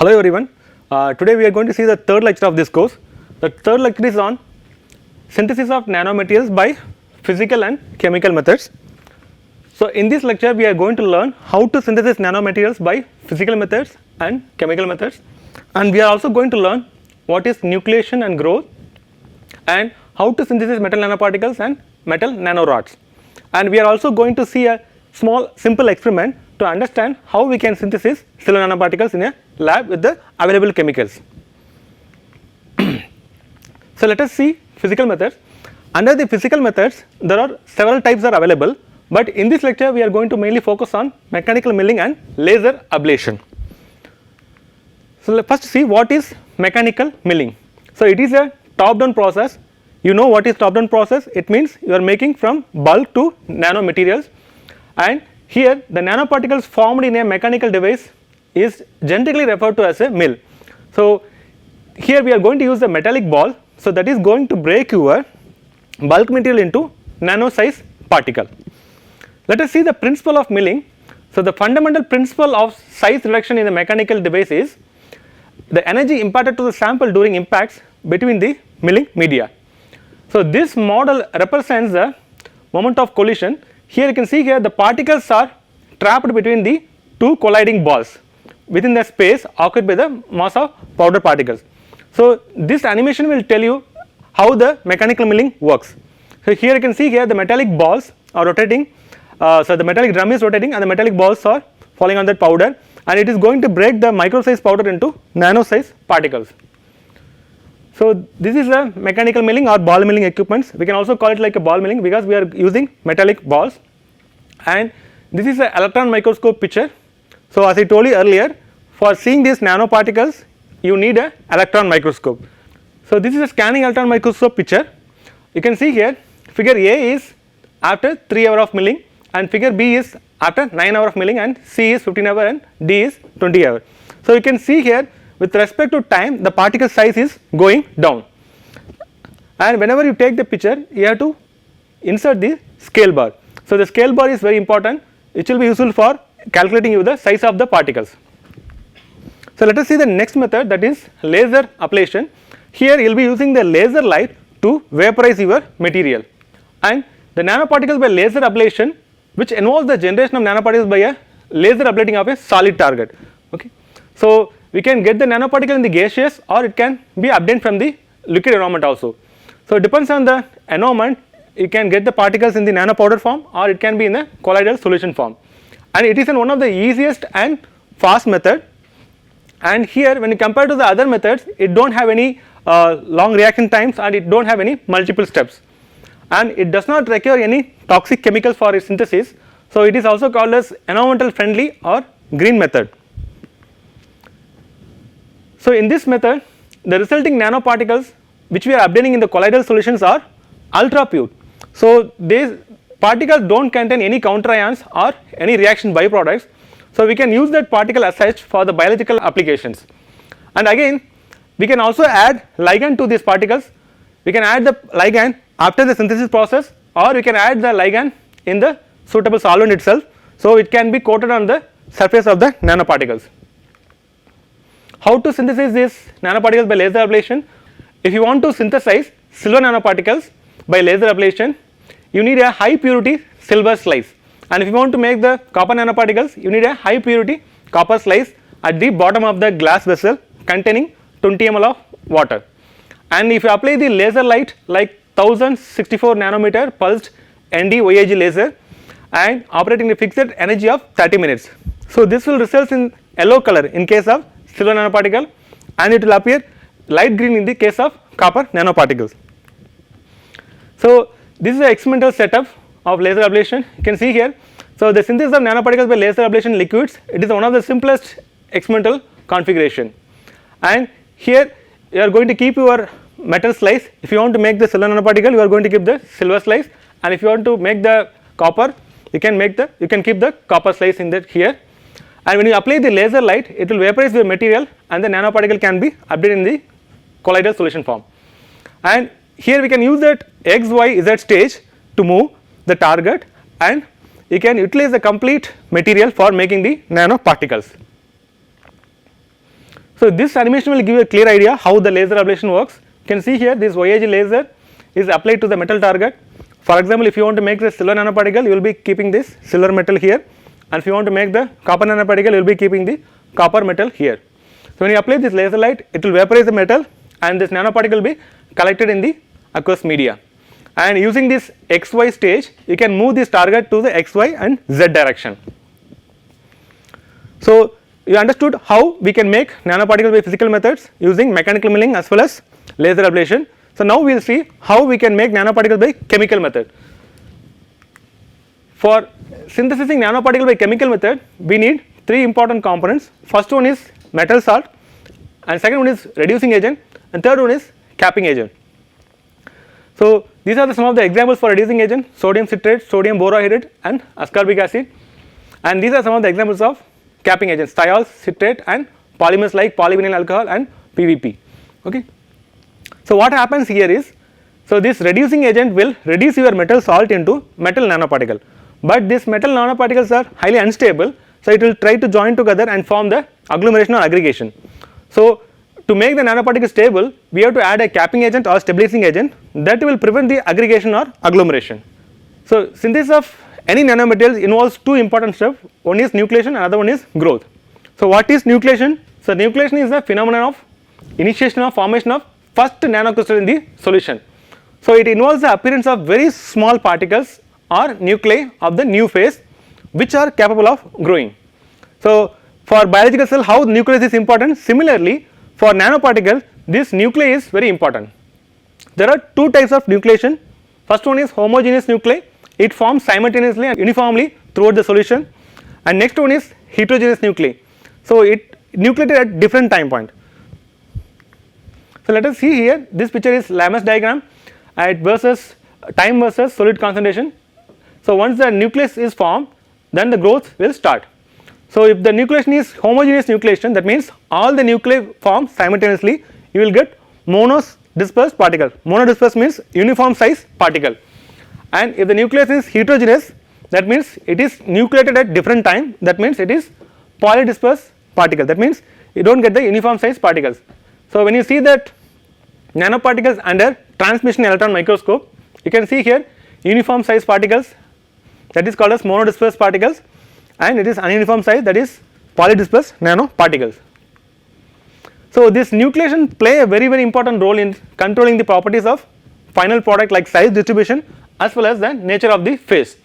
Hello everyone, today we are going to see the third lecture of this course. The third lecture is on synthesis of nanomaterials by physical and chemical methods. So in this lecture we are going to learn how to synthesize nanomaterials by physical methods and chemical methods, and we are also going to learn what is nucleation and growth and how to synthesize metal nanoparticles and metal nanorods. And we are also going to see a small simple experiment to understand how we can synthesize silver nanoparticles in a lab with the available chemicals. So let us see physical methods. Under the physical methods there are several types are available, but in this lecture we are going to mainly focus on mechanical milling and laser ablation. So let us first see what is mechanical milling. So it is a top down process. You know what is top down process? It means you are making from bulk to nanomaterials, and here the nanoparticles formed in a mechanical device is generally referred to as a mill. So here we are going to use a metallic ball, so that is going to break your bulk material into nano size particle. Let us see the principle of milling. So the fundamental principle of size reduction in a mechanical device is the energy imparted to the sample during impacts between the milling media. So this model represents the moment of collision. Here you can see here the particles are trapped between the two colliding balls within the space occupied by the mass of powder particles. So this animation will tell you how the mechanical milling works. So here you can see here the metallic balls are rotating, so the metallic drum is rotating and the metallic balls are falling on that powder, and it is going to break the micro size powder into nano size particles. So this is a mechanical milling or ball milling equipments. We can also call it like a ball milling because we are using metallic balls, and this is an electron microscope picture. So as I told you earlier, for seeing these nanoparticles you need an electron microscope. So this is a scanning electron microscope picture. You can see here figure A is after 3 hours of milling, and figure B is after 9 hours of milling, and C is 15 hours and D is 20 hours. So you can see here with respect to time the particle size is going down, and whenever you take the picture you have to insert the scale bar. So the scale bar is very important, it will be useful for calculating you the size of the particles. So let us see the next method, that is laser ablation. Here you will be using the laser light to vaporize your material, and the nanoparticles by laser ablation, which involves the generation of nanoparticles by a laser ablating of a solid target. Okay. So we can get the nanoparticle in the gaseous, or it can be obtained from the liquid environment also. So it depends on the environment, you can get the particles in the nanopowder form, or it can be in the colloidal solution form, and it is one of the easiest and fast method. And here when you compare to the other methods, it do not have any long reaction times, and it do not have any multiple steps, and it does not require any toxic chemicals for its synthesis. So it is also called as environmental friendly or green method. So in this method the resulting nanoparticles which we are obtaining in the colloidal solutions are ultra pure. So these particles do not contain any counter ions or any reaction byproducts, so we can use that particle as such for the biological applications. And again we can also add ligand to these particles. We can add the ligand after the synthesis process, or we can add the ligand in the suitable solvent itself, so it can be coated on the surface of the nanoparticles. How to synthesize these nanoparticles by laser ablation? If you want to synthesize silver nanoparticles by laser ablation, you need a high purity silver slice, and if you want to make the copper nanoparticles, you need a high purity copper slice at the bottom of the glass vessel containing 20 ml of water. And if you apply the laser light like 1064 nanometer pulsed ND-YAG laser and operating a fixed energy of 30 minutes, so this will result in yellow color in case of silver nanoparticle, and it will appear light green in the case of copper nanoparticles. So this is the experimental setup of laser ablation. You can see here. So the synthesis of nanoparticles by laser ablation liquids, it is one of the simplest experimental configuration, and here you are going to keep your metal slice. If you want to make the silver nanoparticle, you are going to keep the silver slice, and if you want to make the copper, you can keep the copper slice in that here. And when you apply the laser light, it will vaporize the material, and the nanoparticle can be obtained in the colloidal solution form. And here we can use that x, y, z stage to move the target, and you can utilize the complete material for making the nanoparticles. So this animation will give you a clear idea how the laser ablation works. You can see here this YAG laser is applied to the metal target. For example, if you want to make the silver nanoparticle, you will be keeping this silver metal here, and if you want to make the copper nanoparticle, you will be keeping the copper metal here. So when you apply this laser light, it will vaporize the metal, and this nanoparticle will be collected in the aqueous media. And using this XY stage, you can move this target to the XY and Z direction. So you understood how we can make nanoparticles by physical methods using mechanical milling as well as laser ablation. So now we will see how we can make nanoparticles by chemical method. For synthesizing nanoparticle by chemical method, we need three important components. First one is metal salt, and second one is reducing agent, and third one is capping agent. So these are some of the examples for reducing agent: sodium citrate, sodium borohydride, and ascorbic acid. And these are some of the examples of capping agents: thiols, citrate, and polymers like polyvinyl alcohol and PVP. Okay. So what happens here is, so this reducing agent will reduce your metal salt into metal nanoparticle, but these metal nanoparticles are highly unstable, so it will try to join together and form the agglomeration or aggregation. So to make the nanoparticle stable, we have to add a capping agent or stabilizing agent that will prevent the aggregation or agglomeration. So synthesis of any nanomaterials involves two important steps. One is nucleation, another one is growth. So what is nucleation? So nucleation is the phenomenon of initiation of formation of first nanocrystal in the solution. So it involves the appearance of very small particles or nuclei of the new phase which are capable of growing. So for biological cell, how nucleus is important, similarly for nanoparticle this nuclei is very important. There are two types of nucleation. First one is homogeneous nuclei, it forms simultaneously and uniformly throughout the solution, and next one is heterogeneous nuclei. So it nucleated at different time point. So let us see here, this picture is Lam's diagram versus time versus solid concentration. So once the nucleus is formed, then the growth will start. So if the nucleation is homogeneous nucleation, that means all the nuclei form simultaneously, you will get monodispersed particle. Monodispersed means uniform size particle. And if the nucleus is heterogeneous, that means it is nucleated at different time, that means it is polydispersed particle, that means you do not get the uniform size particles. So when you see that nanoparticles under transmission electron microscope, you can see here uniform size particles, that is called as monodispersed particles, and it is ununiform size, that is polydispersed nanoparticles. So this nucleation play a very important role in controlling the properties of final product like size distribution as well as the nature of the phase.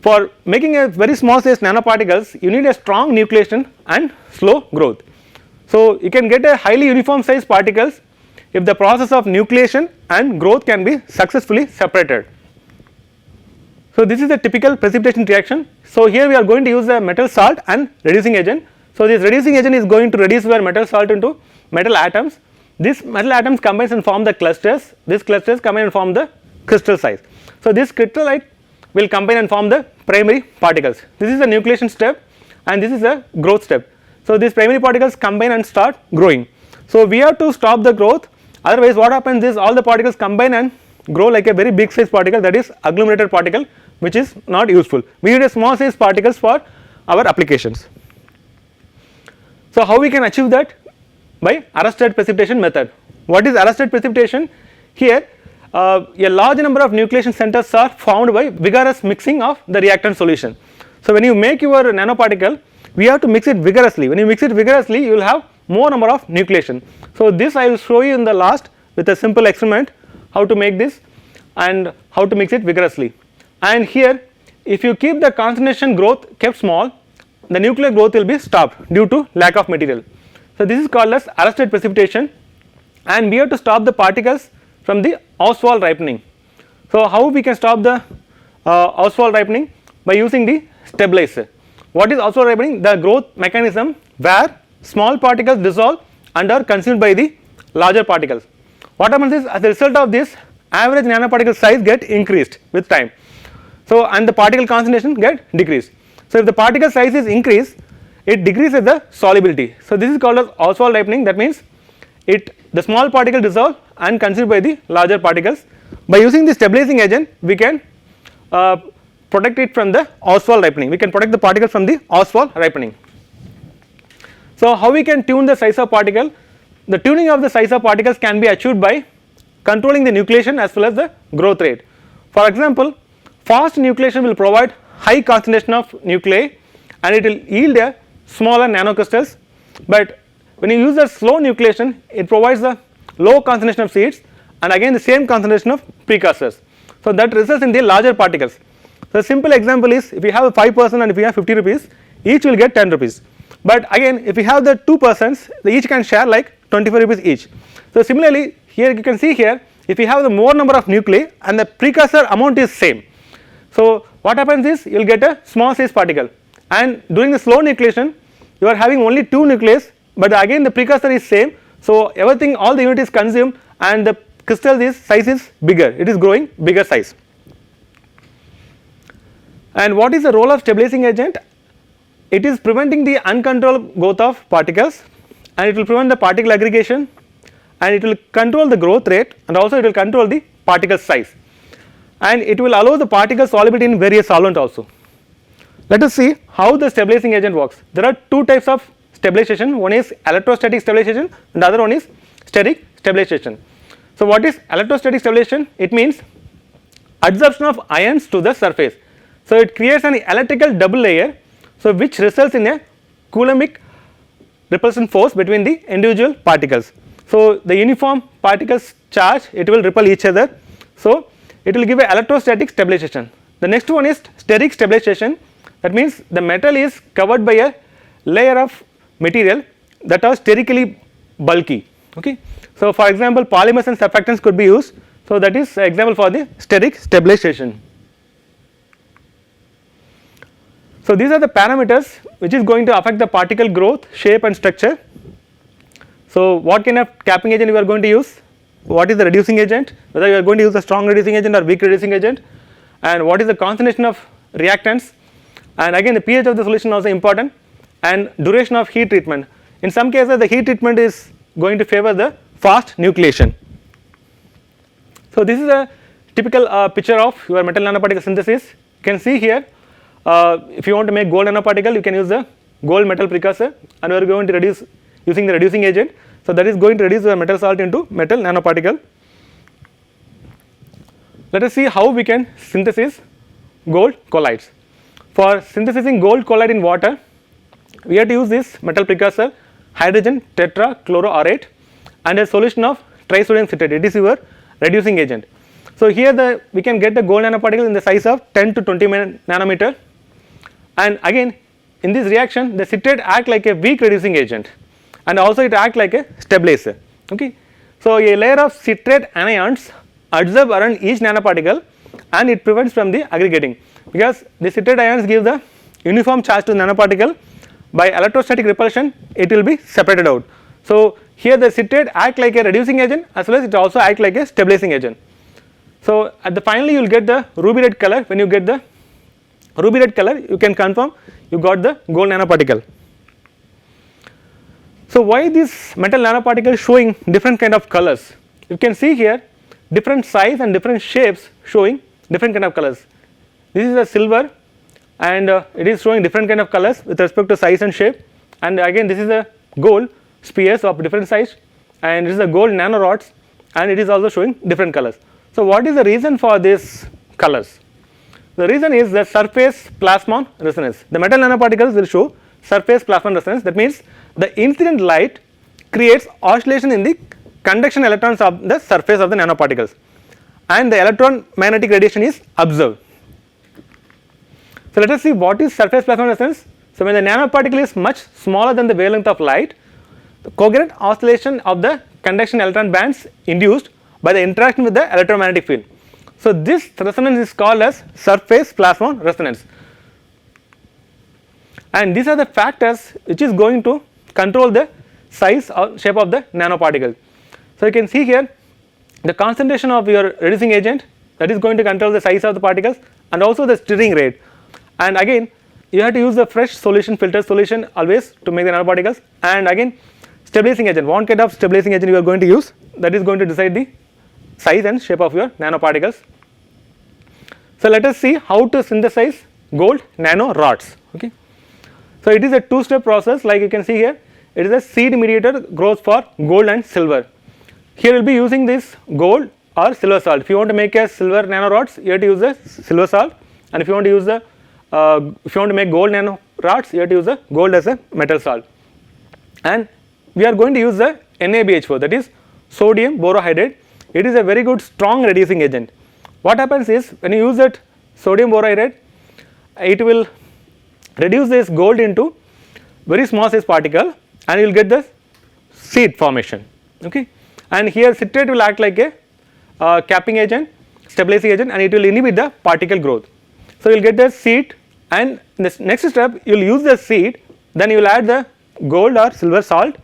For making a very small size nanoparticles, you need a strong nucleation and slow growth. So you can get a highly uniform size particles if the process of nucleation and growth can be successfully separated. So this is a typical precipitation reaction. So here we are going to use the metal salt and reducing agent. So this reducing agent is going to reduce your metal salt into metal atoms. These metal atoms combine and form the clusters. These clusters combine and form the crystal size. So this crystallite will combine and form the primary particles. This is the nucleation step and this is the growth step. So these primary particles combine and start growing. So we have to stop the growth, otherwise what happens is all the particles combine and grow like a very big size particle, that is agglomerated particle, which is not useful. We need a small size particles for our applications. So how we can achieve that? By arrested precipitation method. What is arrested precipitation? Here a large number of nucleation centers are formed by vigorous mixing of the reactant solution. So when you make your nanoparticle, we have to mix it vigorously. When you mix it vigorously, you will have more number of nucleation. So this I will show you in the last with a simple experiment how to make this and how to mix it vigorously. And here if you keep the concentration growth kept small, the nuclear growth will be stopped due to lack of material. So this is called as arrested precipitation, and we have to stop the particles from the Ostwald ripening. So how we can stop the Ostwald ripening? By using the stabilizer. What is Ostwald ripening? The growth mechanism where small particles dissolve and are consumed by the larger particles. What happens is, as a result of this, average nanoparticle size get increased with time. So and the particle concentration get decreased. So if the particle size is increased, it decreases the solubility. So this is called as Ostwald ripening. That means the small particle dissolve and consumed by the larger particles. By using the stabilizing agent, we can protect it from the Ostwald ripening. We can protect the particles from the Ostwald ripening. So how we can tune the size of particle? The tuning of the size of particles can be achieved by controlling the nucleation as well as the growth rate. For example, fast nucleation will provide high concentration of nuclei and it will yield a smaller nanocrystals, but when you use the slow nucleation, it provides a low concentration of seeds and again the same concentration of precursors. So that results in the larger particles. So a simple example is, if you have a 5% and if you have 50 rupees, each will get 10 rupees. But again, if you have the 2 persons, they each can share like 25 rupees each. So similarly, here you can see here, if you have the more number of nuclei and the precursor amount is same. So what happens is, you will get a small size particle, and during the slow nucleation, you are having only 2 nucleus, but again the precursor is same. So everything, all the unit is consumed and the crystal size is bigger, it is growing bigger size. And what is the role of stabilizing agent? It is preventing the uncontrolled growth of particles, and it will prevent the particle aggregation, and it will control the growth rate, and also it will control the particle size, and it will allow the particle solubility in various solvent also. Let us see how the stabilizing agent works. There are 2 types of stabilization, one is electrostatic stabilization and the other one is steric stabilization. So what is electrostatic stabilization? It means adsorption of ions to the surface. So it creates an electrical double layer, so which results in a Coulombic repulsion force between the individual particles. So the uniform particles charge, it will repel each other, so it will give a electrostatic stabilization. The next one is steric stabilization, that means the metal is covered by a layer of material that are sterically bulky. Okay. So for example, polymers and surfactants could be used, so that is example for the steric stabilization. So these are the parameters which is going to affect the particle growth, shape and structure. So what kind of capping agent we are going to use, what is the reducing agent, whether you are going to use a strong reducing agent or weak reducing agent, and what is the concentration of reactants, and again the pH of the solution also important, and duration of heat treatment. In some cases the heat treatment is going to favor the fast nucleation. So this is a typical picture of your metal nanoparticle synthesis. You can see here, if you want to make gold nanoparticle, you can use the gold metal precursor, and we are going to reduce using the reducing agent. So that is going to reduce the metal salt into metal nanoparticle. Let us see how we can synthesize gold colloids. For synthesizing gold colloid in water, we have to use this metal precursor, hydrogen tetrachloroaurate, and a solution of trisodium citrate. It is your reducing agent. So here we can get the gold nanoparticle in the size of 10 to 20 nanometer, and again in this reaction the citrate act like a weak reducing agent, and also it act like a stabilizer. Okay. So a layer of citrate anions adsorb around each nanoparticle, and it prevents from the aggregating, because the citrate ions give the uniform charge to the nanoparticle. By electrostatic repulsion it will be separated out. So here the citrate act like a reducing agent as well as it also act like a stabilizing agent. So at the finally you will get the ruby red color. When you get the ruby red color, you can confirm you got the gold nanoparticle. So why this metal nanoparticle showing different kind of colors? You can see here different size and different shapes showing different kind of colors. This is a silver, and it is showing different kind of colors with respect to size and shape, and again this is a gold spheres of different size, and this is a gold nanorods, and it is also showing different colors. So what is the reason for these colors? The reason is the surface plasmon resonance. The metal nanoparticles will show surface plasmon resonance. That means the incident light creates oscillation in the conduction electrons of the surface of the nanoparticles, and the electron magnetic radiation is observed. So let us see what is surface plasmon resonance. So when the nanoparticle is much smaller than the wavelength of light, the coherent oscillation of the conduction electron bands induced by the interaction with the electromagnetic field. So this resonance is called as surface plasmon resonance, and these are the factors which is going to control the size or shape of the nanoparticle. So you can see here the concentration of your reducing agent, that is going to control the size of the particles, and also the stirring rate, and again you have to use the fresh solution, filter solution always to make the nanoparticles, and again stabilizing agent, what kind of stabilizing agent you are going to use, that is going to decide the size and shape of your nanoparticles. So let us see how to synthesize gold nanorods. Okay. So it is a two-step process, like you can see here. it is a seed mediator growth for gold and silver. Here we will be using this gold or silver salt. If you want to make a silver nanorods, you have to use the silver salt, and if you want to use the if you want to make gold nanorods, you have to use the gold as a metal salt. And we are going to use the NaBH4, that is sodium borohydride. It is a very good strong reducing agent. What happens is, when you use that sodium borohydride, it will reduce this gold into very small size particle, and you will get the seed formation. Okay, and here citrate will act like a capping agent, stabilizing agent, and it will inhibit the particle growth. So you will get the seed, and this next step you will use the seed, then you will add the gold or silver salt,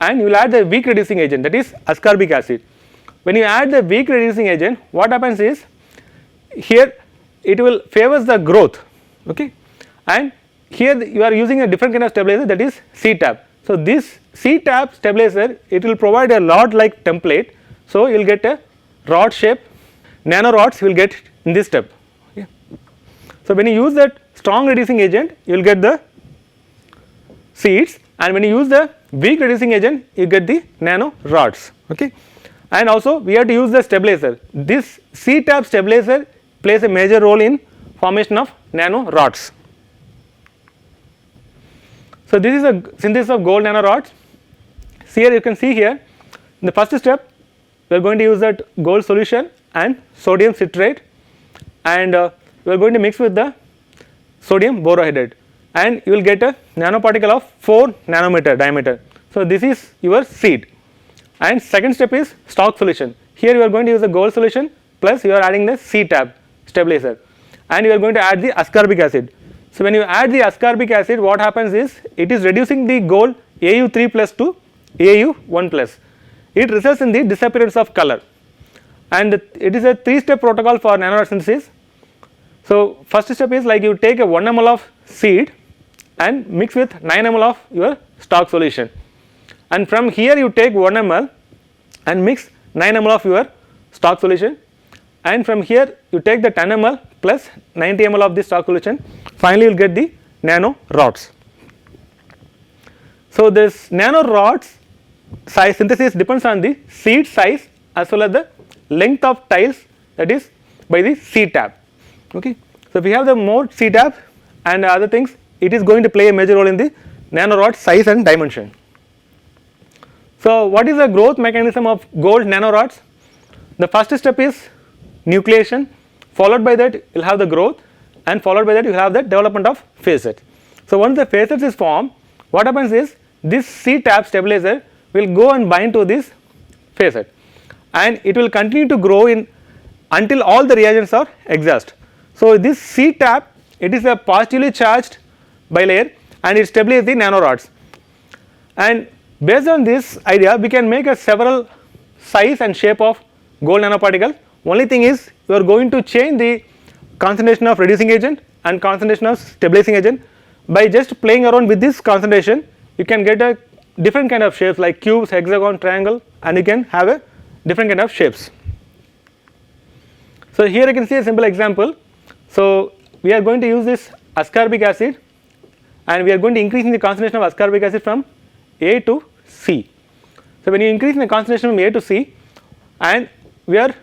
and you will add the weak reducing agent, that is ascorbic acid. When you add the weak reducing agent, what happens is, here it will favors the growth. Okay, and here you are using a different kind of stabilizer, that is C-tap. So this C-tap stabilizer, it will provide a rod like template, so you will get a rod shape. Nanorods you will get in this step. Okay. So when you use that strong reducing agent, you will get the seeds, and when you use the weak reducing agent, you get the nanorods. Okay, and also we have to use the stabilizer. This C-tap stabilizer plays a major role in formation of nanorods. So this is a synthesis of gold nanorods. Here you can see here, in the first step we are going to use that gold solution and sodium citrate, and we are going to mix with the sodium borohydride, and you will get a nanoparticle of 4 nanometer diameter. So this is your seed. And second step is stock solution. Here you are going to use the gold solution plus you are adding the C-tap stabilizer, and you are going to add the ascorbic acid. So when you add the ascorbic acid, what happens is, it is reducing the gold Au3 plus to Au1 plus. It results in the disappearance of color, and it is a 3-step protocol for nanorod synthesis. So first step is, like, you take a 1 ml of seed and mix with 9 ml of your stock solution, and from here you take 1 ml and mix 9 ml of your stock solution, and from here you take the 10 ml plus 90 ml of the stock solution. Finally you will get the nanorods. So this nanorods size synthesis depends on the seed size as well as the length of tiles, that is by the C-tap. Okay. So if we have the more C-tap and other things, it is going to play a major role in the nanorod size and dimension. So what is the growth mechanism of gold nanorods? The first step is nucleation, followed by that you will have the growth, and followed by that you will have the development of facet. So once the facet is formed, what happens is, this C-tap stabilizer will go and bind to this facet, and it will continue to grow in until all the reagents are exhausted. So this C-tap, it is a positively charged bilayer, and it stabilizes the nanorods, and based on this idea we can make a several size and shape of gold nanoparticle. Only thing is, you are going to change the concentration of reducing agent and concentration of stabilizing agent. By just playing around with this concentration, you can get a different kind of shapes like cubes, hexagon, triangle, and you can have a different kind of shapes. So here you can see a simple example. So we are going to use this ascorbic acid, and we are going to increase in the concentration of ascorbic acid from A to C. So when you increase in the concentration from A to C, and we are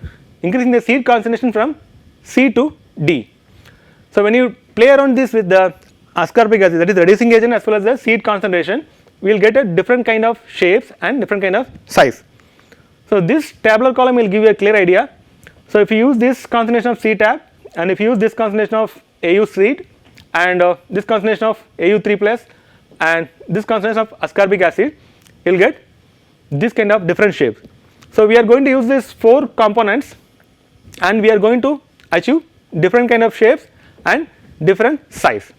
increasing the seed concentration from C to D. So when you play around this with the ascorbic acid, that is reducing agent as well as the seed concentration, we will get a different kind of shapes and different kind of size. So this tabular column will give you a clear idea. So if you use this concentration of C-tap, and if you use this concentration of Au seed, and this concentration of Au3 plus, and this concentration of ascorbic acid, you will get this kind of different shapes. So we are going to use these 4 components, and we are going to achieve different kind of shapes and different size.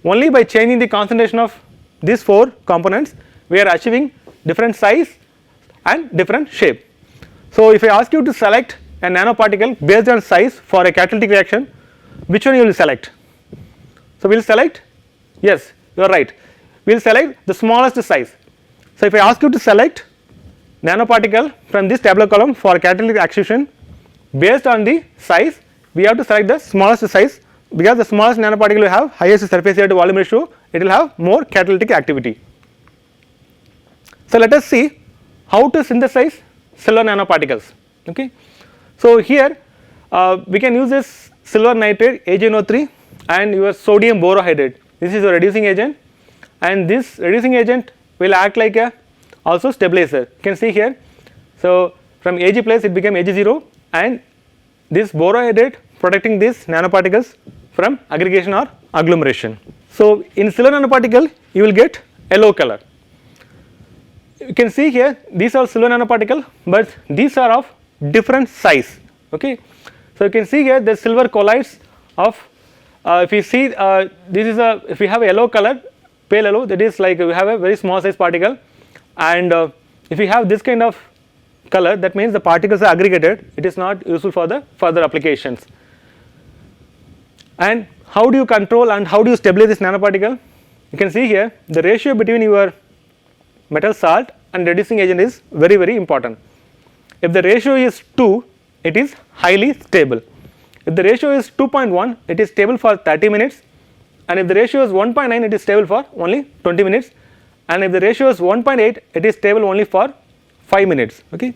Only by changing the concentration of these 4 components, we are achieving different size and different shape. So if I ask you to select a nanoparticle based on size for a catalytic reaction, which one you will select? So we will select, yes, you are right, we will select the smallest size. So if I ask you to select nanoparticle from this tabular column for catalytic activation based on the size, we have to select the smallest size, because the smallest nanoparticle will have highest surface area to volume ratio, it will have more catalytic activity. So, let us see how to synthesize silver nanoparticles. Okay. So, here we can use this silver nitrate AgNO3 and your sodium borohydride. This is your reducing agent, and this reducing agent will act like a also stabilizer. You can see here. So, from Ag plus it became Ag0, and this borohydride protecting these nanoparticles from aggregation or agglomeration. So, in silver nanoparticle you will get yellow color. You can see here these are silver nanoparticle, but these are of different size. Okay. So, you can see here the silver colloids of if you see this is a, if we have a yellow color, pale yellow, that is like we have a very small size particle, and if we have this kind of color, that means the particles are aggregated, it is not useful for the further applications. And how do you control and how do you stabilize this nanoparticle? You can see here the ratio between your metal salt and reducing agent is very, very important. If the ratio is 2, it is highly stable. If the ratio is 2.1, it is stable for 30 minutes, and if the ratio is 1.9, it is stable for only 20 minutes, and if the ratio is 1.8, it is stable only for 5 minutes. Okay.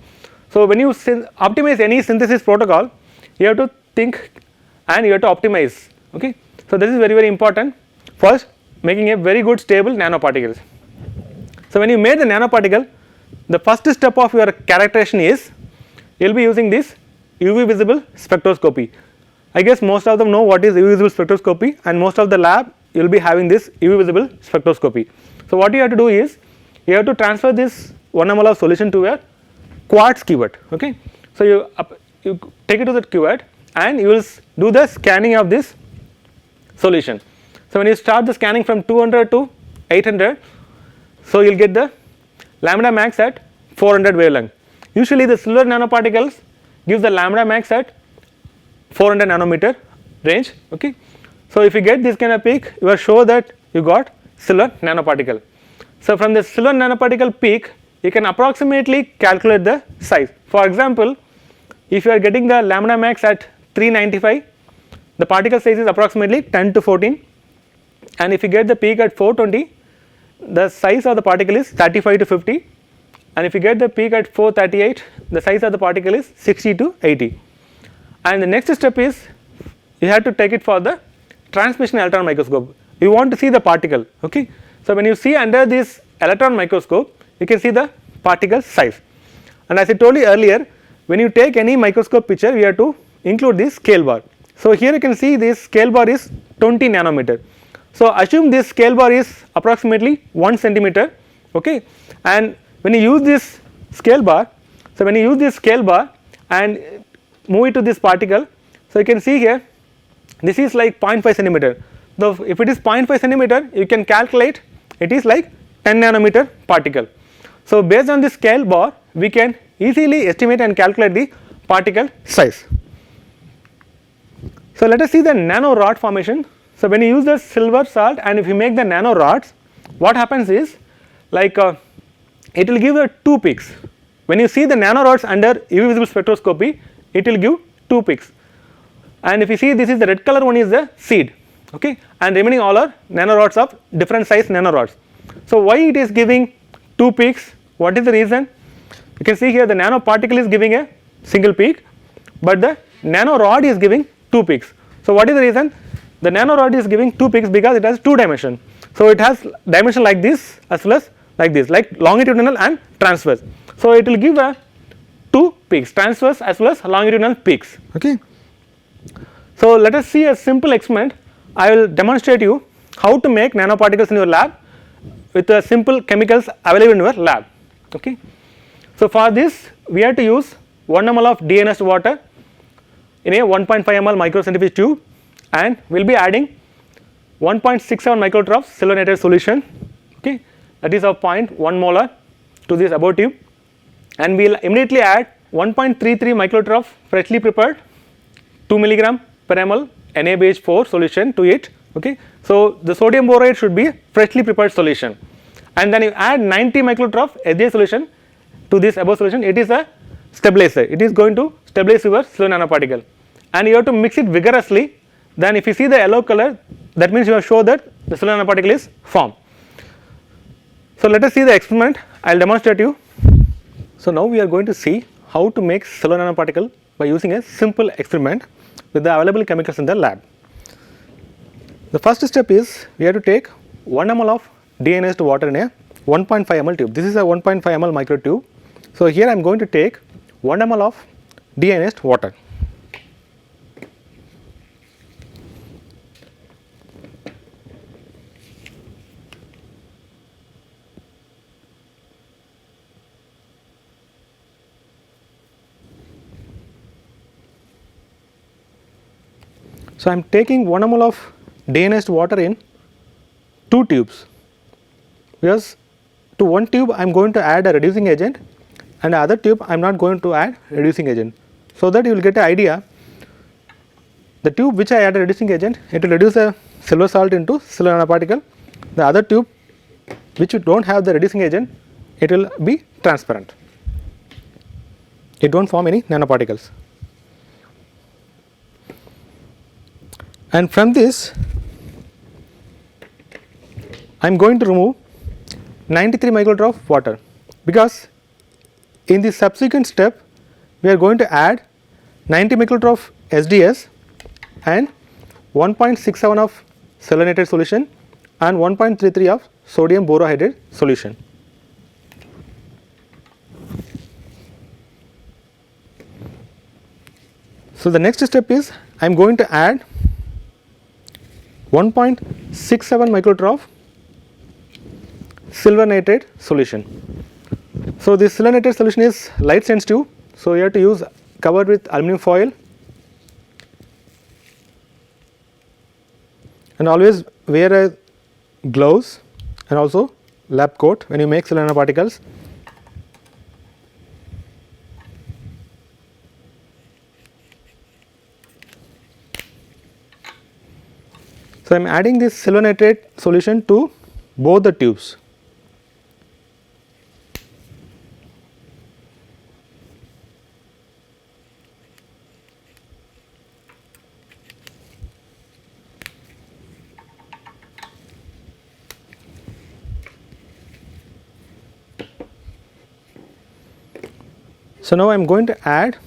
So, when you optimize any synthesis protocol, you have to think and you have to optimize. Okay. So, this is very, very important for making a very good stable nanoparticles. So, when you made the nanoparticle, the first step of your characterization is you will be using this UV visible spectroscopy. I guess most of them know what is UV visible spectroscopy, and most of the lab you will be having this UV visible spectroscopy. So, what you have to do is you have to transfer this 1 ml of solution to a quartz cuvette. Okay. So, you take it to the cuvette and you will do the scanning of this solution. So, when you start the scanning from 200 to 800, so you will get the lambda max at 400 wavelength. Usually the silver nanoparticles gives the lambda max at 400 nanometer range. Okay. So, if you get this kind of peak, you are sure that you got silver nanoparticle. So, from the silver nanoparticle peak, you can approximately calculate the size. For example, if you are getting the lambda max at 395, the particle size is approximately 10 to 14, and if you get the peak at 420, the size of the particle is 35 to 50, and if you get the peak at 438, the size of the particle is 60 to 80. And the next step is you have to take it for the transmission electron microscope. You want to see the particle. Okay. So, when you see under this electron microscope, you can see the particle size, and as I told you earlier, when you take any microscope picture, you have to include this scale bar. So, here you can see this scale bar is 20 nanometer. So, assume this scale bar is approximately 1 centimeter. Okay. And when you use this scale bar, so when you use this scale bar and move it to this particle, so you can see here this is like 0.5 centimeter. Though if it is 0.5 centimeter, you can calculate it is like 10 nanometer particle. So, based on this scale bar, we can easily estimate and calculate the particle size. So, let us see the nanorod formation. So, when you use the silver salt and if you make the nanorods, what happens is like it will give 2 peaks. When you see the nanorods under UV visible spectroscopy, it will give 2 peaks, and if you see this is the red color one is the seed. Okay. And remaining all are nanorods of different size nanorods. So, why it is giving 2 peaks? What is the reason? You can see here the nanoparticle is giving a single peak, but the nanorod is giving 2 peaks. So, what is the reason? The nanorod is giving 2 peaks because it has 2 dimension. So, it has dimension like this as well as like this, like longitudinal and transverse. So, it will give a 2 peaks, transverse as well as longitudinal peaks. Okay. So, let us see a simple experiment. I will demonstrate you how to make nanoparticles in your lab with simple chemicals available in your lab. Okay. So, for this we have to use 1 ml of deionized water in a 1.5 ml microcentrifuge tube, and we will be adding 1.67 microliter of silver nitrate solution. Okay. That is of 0.1 molar to this above tube, and we will immediately add 1.33 microliter of freshly prepared 2 milligram per ml NaBH4 solution to it. Okay. So, the sodium borate should be freshly prepared solution, and then you add 90 microliter of HA solution to this above solution. It is a stabilizer, it is going to stabilize your silver nanoparticle, and you have to mix it vigorously. Then if you see the yellow color, that means you are sure that the silver nanoparticle is formed. So, let us see the experiment I will demonstrate you. So, now we are going to see how to make cellular nanoparticle by using a simple experiment with the available chemicals in the lab. The first step is we have to take 1 ml of deionized water in a 1.5 ml tube. This is a 1.5 ml micro tube. So, here I am going to take 1 ml of deionized water. So, I am taking 1 ml of deionized water in 2 tubes, because to one tube I am going to add a reducing agent and the other tube I am not going to add reducing agent. So that you will get an idea, the tube which I add a reducing agent, it will reduce a silver salt into silver nanoparticle. The other tube which you do not have the reducing agent, it will be transparent, it do not form any nanoparticles. And from this I am going to remove 93 microliter of water, because in the subsequent step we are going to add 90 microliter of SDS and 1.67 of selenate solution and 1.33 of sodium borohydride solution. So, the next step is I am going to add 1.67 microliter of silver nitrate solution. So, this silver nitrate solution is light sensitive. So, you have to use covered with aluminum foil, and always wear a gloves and also lab coat when you make silver nanoparticles. So, I am adding this silver nitrate solution to both the tubes. So, now I am going to add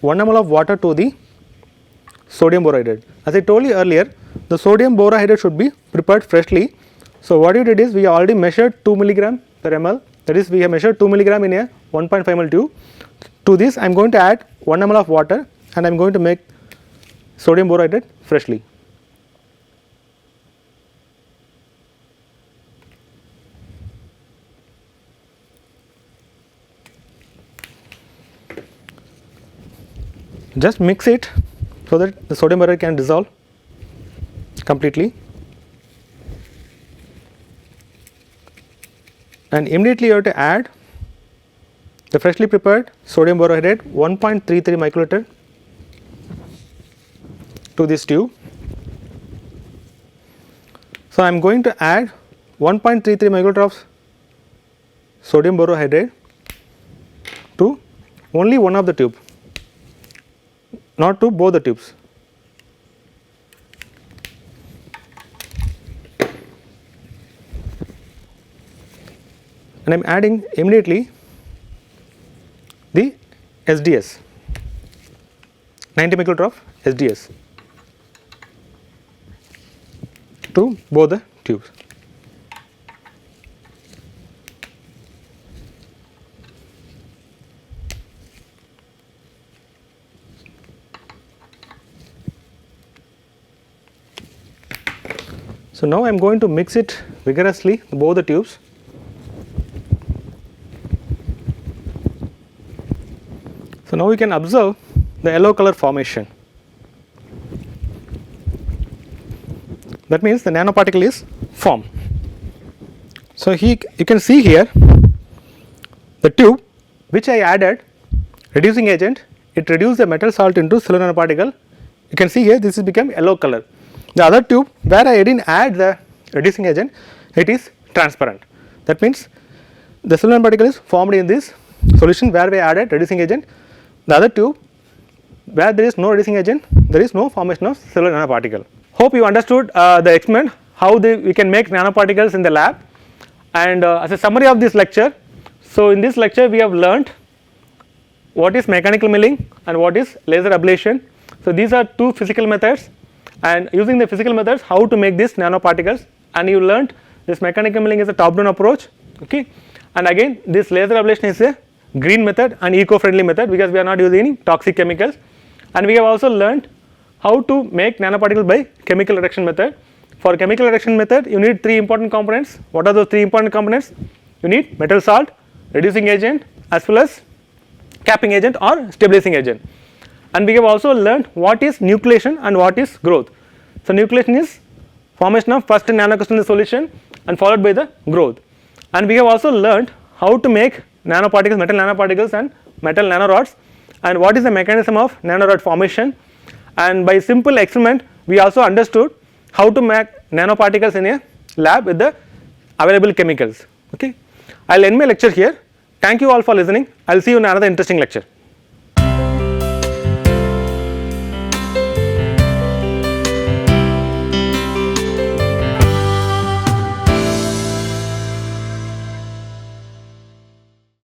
1 ml of water to the sodium borohydride. As I told you earlier, the sodium borohydride should be prepared freshly. So, what we did is we already measured 2 milligram per ml, that is we have measured 2 milligram in a 1.5 ml tube. To this I am going to add 1 ml of water and I am going to make sodium borohydride freshly. Just mix it so that the sodium borohydride can dissolve completely, and immediately you have to add the freshly prepared sodium borohydride 1.33 microliter to this tube. So, I am going to add 1.33 microliter of sodium borohydride to only one of the tube, not to both the tubes. And I am adding immediately the SDS, 90 microliter of SDS to both the tubes. So, now I am going to mix it vigorously both the tubes. So, now we can observe the yellow color formation, that means the nanoparticle is formed. So, you can see here the tube which I added reducing agent, it reduced the metal salt into silver nanoparticle. You can see here this is become yellow color. The other tube where I did not add the reducing agent, it is transparent. That means the silver nanoparticle is formed in this solution where we added reducing agent. The other tube where there is no reducing agent, there is no formation of silver nanoparticle. Hope you understood the experiment, how we can make nanoparticles in the lab. And as a summary of this lecture, So, in this lecture we have learnt what is mechanical milling and what is laser ablation. So, these are two physical methods, and using the physical methods how to make these nanoparticles, and you learnt this mechanical milling is a top down approach, okay. And again this laser ablation is a green method and eco friendly method because we are not using any toxic chemicals, and we have also learnt how to make nanoparticles by chemical reduction method. For chemical reduction method you need three important components. What are those three important components? You need metal salt, reducing agent as well as capping agent or stabilizing agent. And we have also learnt what is nucleation and what is growth. So, nucleation is formation of first nanocrystal in the solution and followed by the growth. And we have also learnt how to make nanoparticles, metal nanoparticles and metal nanorods, and what is the mechanism of nanorod formation. And by simple experiment we also understood how to make nanoparticles in a lab with the available chemicals, okay. I will end my lecture here. Thank you all for listening. I will see you in another interesting lecture.